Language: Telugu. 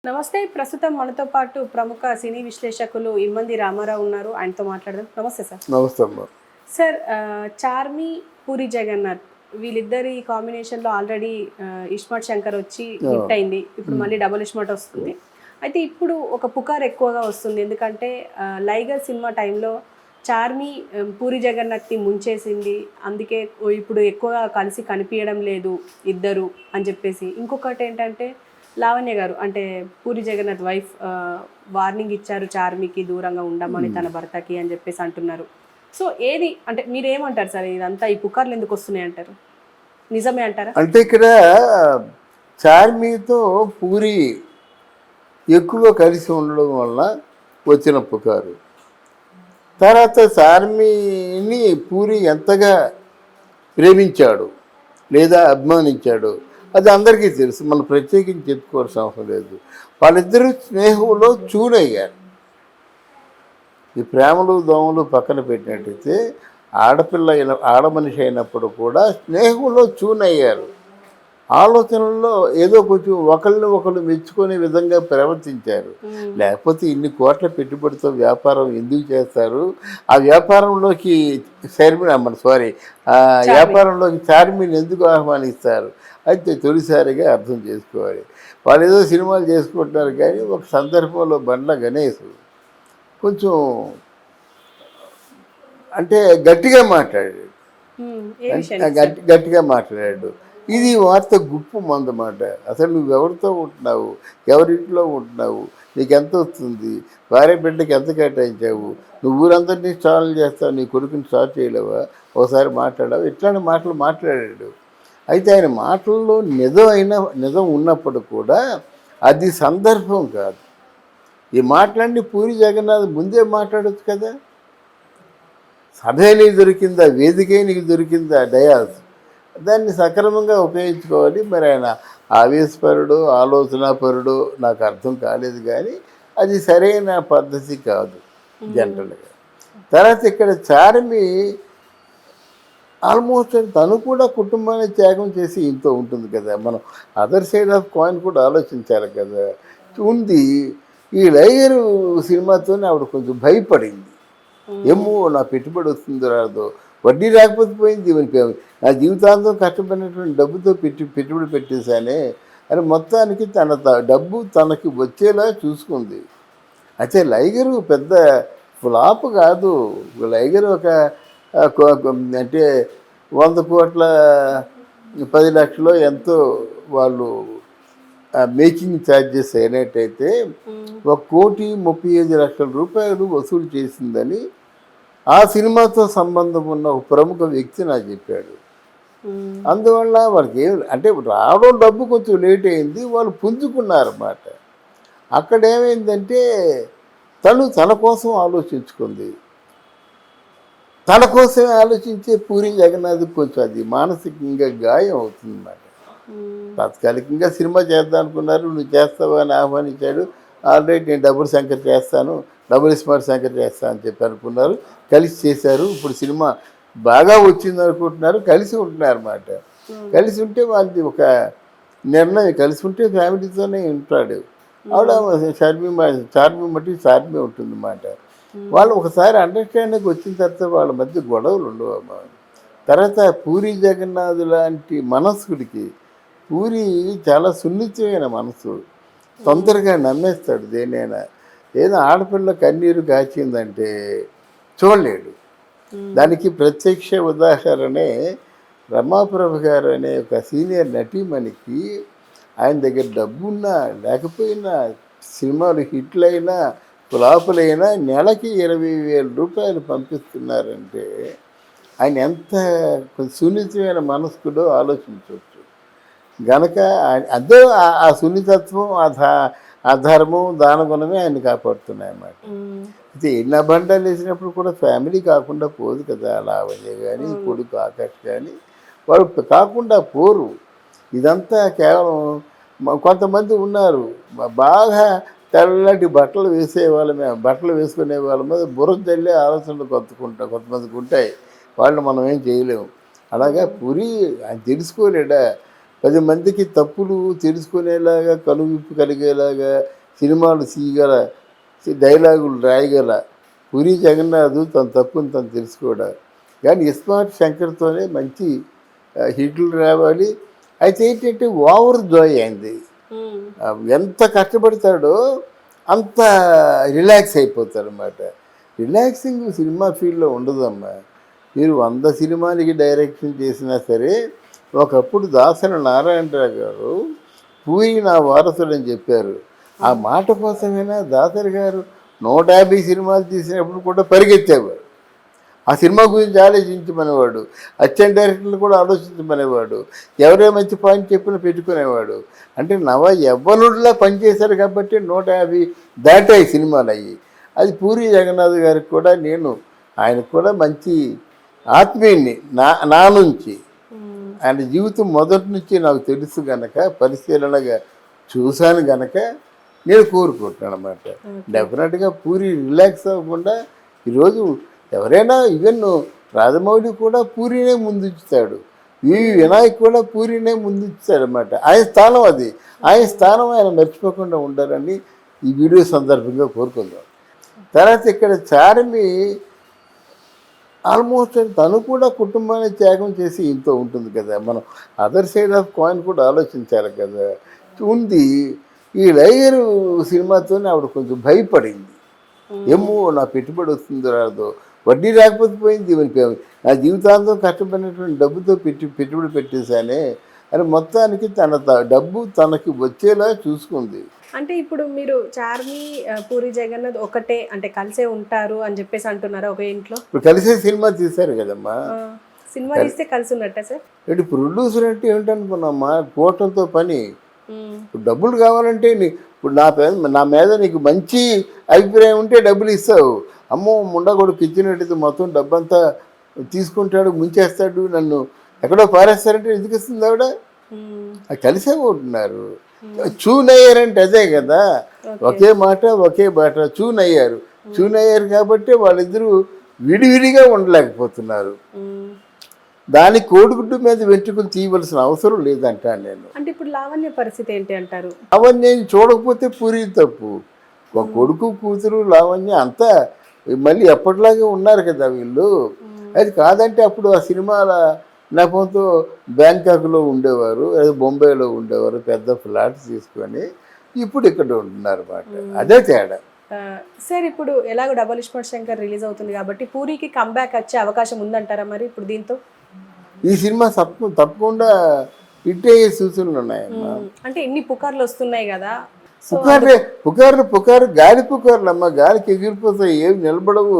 నమస్తే. ప్రస్తుతం మనతో పాటు ప్రముఖ సినీ విశ్లేషకులు ఇమ్మంది రామారావు ఉన్నారు. ఆయనతో మాట్లాడదాం. నమస్తే సార్. నమస్తే అమ్మ. సార్, చార్మి, పూరి జగన్నాథ్ వీళ్ళిద్దరి కాంబినేషన్‌లో ఆల్రెడీ ఇస్మార్ట్ శంకర్ వచ్చి హిట్ అయింది. ఇప్పుడు మళ్ళీ డబుల్ ఇస్మార్ట్ వస్తుంది. అయితే ఇప్పుడు ఒక పుకార్ ఎక్కువగా వస్తుంది. ఎందుకంటే లైగర్ సినిమా టైంలో చార్మి పూరి జగన్నాథ్‌ని ముంచేసింది. అందుకే ఇప్పుడు ఎక్కువగా కలిసి కనిపియడం లేదు ఇద్దరు అని చెప్పేసి. ఇంకొకటి ఏంటంటే లావణ్య గారు అంటే పూరి జగన్నాథ్ వైఫ్ వార్నింగ్ ఇచ్చారు చార్మికి దూరంగా ఉండమని తన భర్తకి అని చెప్పేసి అంటున్నారు. సో ఏది అంటే మీరేమంటారు సార్? ఇదంతా ఈ పుకార్లు ఎందుకు వస్తున్నాయి అంటారు? నిజమే అంటారా? అంటే ఇక్కడ చార్మితో పూరి ఎక్కువ కలిసి ఉండడం వల్ల వచ్చిన పుకారు. తర్వాత చార్మిని పూరి ఎంతగా ప్రేమించాడు లేదా అభిమానించాడు అది అందరికీ తెలుసు. మనం ప్రత్యేకించి చెప్పుకోవాల్సిన అవసరం లేదు. వాళ్ళిద్దరూ స్నేహంలో చూనయ్యారు. ఈ ప్రేమలు దోమలు పక్కన పెట్టినట్టయితే ఆడ మనిషి అయినప్పుడు కూడా స్నేహంలో చూనయ్యారు. ఆలోచనల్లో ఏదో కొంచెం ఒకళ్ళు మెచ్చుకునే విధంగా ప్రవర్తించారు. లేకపోతే ఇన్ని కోట్ల పెట్టుబడితో వ్యాపారం ఎందుకు చేస్తారు? ఆ వ్యాపారంలోకి వ్యాపారంలోకి చార్మిని ఎందుకు ఆహ్వానిస్తారు? అయితే తొలిసారిగా అర్థం చేసుకోవాలి. వాళ్ళు ఏదో సినిమాలు చేసుకుంటున్నారు కానీ ఒక సందర్భంలో బండ్ల గణేష్ కొంచెం అంటే గట్టిగా మాట్లాడాడు. గట్టిగా మాట్లాడాడు. ఇది వార్త గుప్పు మందమాట. అసలు నువ్వు ఎవరితో ఉంటున్నావు, ఎవరింట్లో ఉంటున్నావు, నీకు ఎంత వస్తుంది, భార్య బిడ్డకి ఎంత కేటాయించావు, నువ్వు ఊరందరినీ స్టాల్ చేస్తావు, నీ కొడుకుని స్టార్ట్ చేయలేవా, ఒకసారి మాట్లాడావు, ఇట్లాంటి మాటలు మాట్లాడాడు. అయితే ఆయన మాటల్లో నిజం ఉన్నప్పుడు కూడా అది సందర్భం కాదు. ఈ మాటలన్నీ పూరి జగన్నాథ్ ముందే మాట్లాడచ్చు కదా. సభే నీకు దొరికిందా, వేదికే నీకు దొరికిందా, డయాస్, దాన్ని సక్రమంగా ఉపయోగించుకోవాలి. మరి ఆయన ఆవేశపరుడు ఆలోచనాపరుడు నాకు అర్థం కాలేదు కానీ అది సరైన పద్ధతి కాదు జనరల్గా. తర్వాత ఇక్కడ చార్మి ఆల్మోస్ట్ తను కూడా కుటుంబాన్ని త్యాగం చేసి ఇంతో ఉంటుంది కదా. మనం అదర్ సైడ్ ఆఫ్ కాయిన్ కూడా ఆలోచించాలి కదా. ఉంది. ఈ లైగరు సినిమాతోనే ఆవిడ కొంచెం భయపడింది. ఏమో నా పెట్టుబడి వస్తుందో రాదో, వడ్డీ రాకపోతే పోయింది, నా జీవితాంతం కష్టపడినటువంటి డబ్బుతో పెట్టుబడి పెట్టేశానే అని మొత్తానికి తన డబ్బు తనకి వచ్చేలా చూసుకుంది. అయితే లైగరు పెద్ద ఫ్లాప్ కాదు. లైగర్ ఒక అంటే 100 కోట్ల 10 లక్షలు ఎంతో వాళ్ళు మేకింగ్ ఛార్జెస్ అయినట్టయితే 1,35,00,000 రూపాయలు వసూలు చేసిందని ఆ సినిమాతో సంబంధం ఉన్న ఒక ప్రముఖ వ్యక్తి నాకు చెప్పాడు. అందువల్ల వాళ్ళకి అంటే రావడం డబ్బు కొంచెం లేట్ అయింది, వాళ్ళు పుంజుకున్నారన్నమాట. అక్కడ ఏమైందంటే తన కోసం ఆలోచించుకుంది. తన కోసమే ఆలోచించే పూరి జగన్నాథ్ కొంచెం అది మానసికంగా గాయం అవుతుందన్నమాట. తాత్కాలికంగా సినిమా చేద్దాం అనుకున్నారు, నువ్వు చేస్తావా అని ఆహ్వానించాడు. ఆల్రెడీ నేను డబుల్ శంకర్ చేస్తాను, డబుల్ స్మార్ట్ శంకర్ చేస్తాను అని చెప్పి అనుకున్నారు. కలిసి చేశారు. ఇప్పుడు సినిమా బాగా వచ్చింది అనుకుంటున్నారు. కలిసి ఉంటున్నారు అన్నమాట. కలిసి ఉంటే వాళ్ళది ఒక నిర్ణయం, కలిసి ఉంటే ఫ్యామిలీతోనే ఉంటాడు. ఆవిడ చార్మి ఉంటుంది అన్నమాట. వాళ్ళు ఒకసారి అండర్స్టాండింగ్ వచ్చిన తర్వాత వాళ్ళ మధ్య గొడవలు ఉండవు అమ్మా. తర్వాత పూరి జగన్నాథ్ లాంటి మనస్కుడికి, పూరి చాలా సున్నితమైన మనసు, తొందరగా నమ్మేస్తాడు దేనైనా. ఏదో ఆడపిల్ల కన్నీరు కాచిందంటే చూడలేడు. దానికి ప్రత్యక్ష ఉదాహరణే రమాప్రభ గారు అనే ఒక సీనియర్ నటీమణికి ఆయన దగ్గర డబ్బున్నా లేకపోయినా, సినిమాలు హిట్లైనా ఫ్లాపులైనా నెలకి 20,000 రూపాయలు పంపిస్తున్నారంటే ఆయన ఎంత సున్నితమైన మనస్కుడో ఆలోచించవచ్చు. గనక అదే ఆ సున్నితత్వం, ఆ ధర్మం, దానగుణమే ఆయన కాపాడుతున్నాయి అన్నమాట. అయితే ఎన్ని అబండాలు వేసినప్పుడు కూడా ఫ్యామిలీ కాకుండా పోదు కదా. లావణ్య కానీ కొడుకు ఆకాష్ కానీ వాడు కాకుండా పోరు. ఇదంతా కేవలం కొంతమంది ఉన్నారు బాగా తెల్లటి బట్టలు వేసుకునే వాళ్ళ మీద బుర్ర తల్లి ఆలోచనలు కొంతమందికి ఉంటాయి. వాళ్ళు మనం ఏం చేయలేము. అలాగా పూరి ఆయన తెలుసుకోలేడా 10 మందికి తప్పులు తెలుసుకునేలాగా కనువిప్పు కలిగేలాగా సినిమాలు తీయగల డైలాగులు రాయగల పూరి జగన్నాథ్ తన తప్పుని తను తెలుసుకోవడం. కానీ ఇస్మార్ట్ శంకర్తోనే మంచి హిట్లు రావాలి. అయితే ఏంటంటే ఓవర్ జాయ్ అయింది. ఎంత కష్టపడతాడో అంత రిలాక్స్ అయిపోతాడు అన్నమాట. రిలాక్సింగ్ సినిమా ఫీల్డ్లో ఉండదమ్మా. మీరు 100 సినిమాలకి డైరెక్షన్ చేసినా సరే, ఒకప్పుడు దాసరి నారాయణరావు గారు పూరి నా వారసుడని చెప్పారు. ఆ మాట కోసమైనా దాసరి గారు 150 సినిమాలు తీసినప్పుడు కూడా పరిగెత్తేవాడు. ఆ సినిమా గురించి ఆలోచించమనేవాడు. అసిస్టెంట్ డైరెక్టర్లు కూడా ఆలోచించమనేవాడు. ఎవరే మంచి పాయింట్ చెప్పినా పెట్టుకునేవాడు. అంటే యవ్వనుడిలా పనిచేశారు కాబట్టి 150 దాటాయి సినిమాలు అయ్యి. అది పూరి జగన్నాథ్ గారికి కూడా ఆయనకు కూడా మంచి ఆత్మీయుని నా నుంచి. ఆయన జీవితం మొదటి నుంచి నాకు తెలుసు గనక, పరిశీలనగా చూశాను గనక నేను కోరుకుంటున్నాను అన్నమాట. డెఫినెట్గా పూరి రిలాక్స్ అవ్వకుండా ఈరోజు ఎవరైనా ఈవెన్ రాజమౌళి కూడా పూరినే ముందుంచుతాడు. వినాయక్ కూడా పూరినే ముందుంచుతాడు అన్నమాట. ఆయన స్థానం అది. ఆయన స్థానం ఆయన మర్చిపోకుండా ఉండాలని ఈ వీడియో సందర్భంగా కోరుకుందాం. తర్వాత ఇక్కడ చార్మి ఆల్మోస్ట్ తను కూడా కుటుంబాన్ని త్యాగం చేసి ఇంతో ఉంటుంది కదా. మనం అదర్ సైడ్ ఆఫ్ కాయిన్ కూడా ఆలోచించాలి కదా. ఉంది. ఈ లైగర్ సినిమాతోనే ఆవిడ కొంచెం భయపడింది. ఏమో నా పెట్టుబడి వస్తుందో రాదో, వడ్డీ రాకపోతే పోయింది, నా జీవితాంతం కష్టపడినటువంటి డబ్బుతో పెట్టుబడి పెట్టేశానే అని మొత్తానికి తన డబ్బు తనకి వచ్చేలా చూసుకుంది. అంటే ఇప్పుడు మీరు చార్మి పూరి జగన్నాథ్ ఒకటే అంటే కలిసే ఉంటారు అని చెప్పేసి అంటున్నారా ఒక ఇంట్లో? ఇప్పుడు కలిసే సినిమా తీశారు కదమ్మా. సినిమా తీస్తే కలిసి ఉన్నట్ట సార్? ఏంటి ప్రొడ్యూసర్ అంటే ఏంటనుకున్నామ్మా, కోట్లతో పని. ఇప్పుడు డబ్బులు కావాలంటే ఇప్పుడు నా మీద నీకు మంచి అభిప్రాయం ఉంటే డబ్బులు ఇస్తావు. అమ్మో ముండగొడుకు ఇచ్చినట్టయితే మొత్తం డబ్బంతా తీసుకుంటాడు, ముంచేస్తాడు, నన్ను ఎక్కడో పారేస్తారంటే ఎందుకు ఇస్తుంది ఆవిడ? అది కలిసే ఉంటున్నారు. చూనయ్యారంటే అదే కదా, ఒకే మాట ఒకే బాట. చూనయ్యారు కాబట్టి వాళ్ళిద్దరూ విడివిడిగా ఉండలేకపోతున్నారు. దాని కోడిగుడ్డు మీద వెంట్రుకలు తీయవలసిన అవసరం లేదంటాను నేను. అంటే ఇప్పుడు లావణ్య పరిస్థితి ఏంటి అంటారు? లావణ్యం చూడకపోతే పూరి తప్పు. ఒక కొడుకు కూతురు లావణ్య అంతా మళ్ళీ ఎప్పటిలాగే ఉన్నారు కదా వీళ్ళు. అది కాదంటే అప్పుడు ఆ సినిమాల నెపంతో బ్యాంకాక్లో ఉండేవారు, అదే బొంబాయిలో ఉండేవారు, పెద్ద ఫ్లాట్స్ తీసుకొని. ఇప్పుడు ఇక్కడ ఉంటున్నారు అన్నమాట. అదే తేడా. సార్ ఇప్పుడు ఎలాగో డబల్ ఇస్మార్ట్ శంకర్ రిలీజ్ అవుతుంది కాబట్టి పూరికి కంబ్యాక్ వచ్చే అవకాశం ఉందంటారా మరి ఇప్పుడు దీంతో? ఈ సినిమా తప్పకుండా హిట్ అయ్యే సూచనలు ఉన్నాయమ్మా. అంటే ఎన్ని పుకార్లు వస్తున్నాయి కదా. పుకారు గాలి పుకార్లు అమ్మ, గాలికి ఎగిరిపోతాయి, ఏమి నిలబడవు.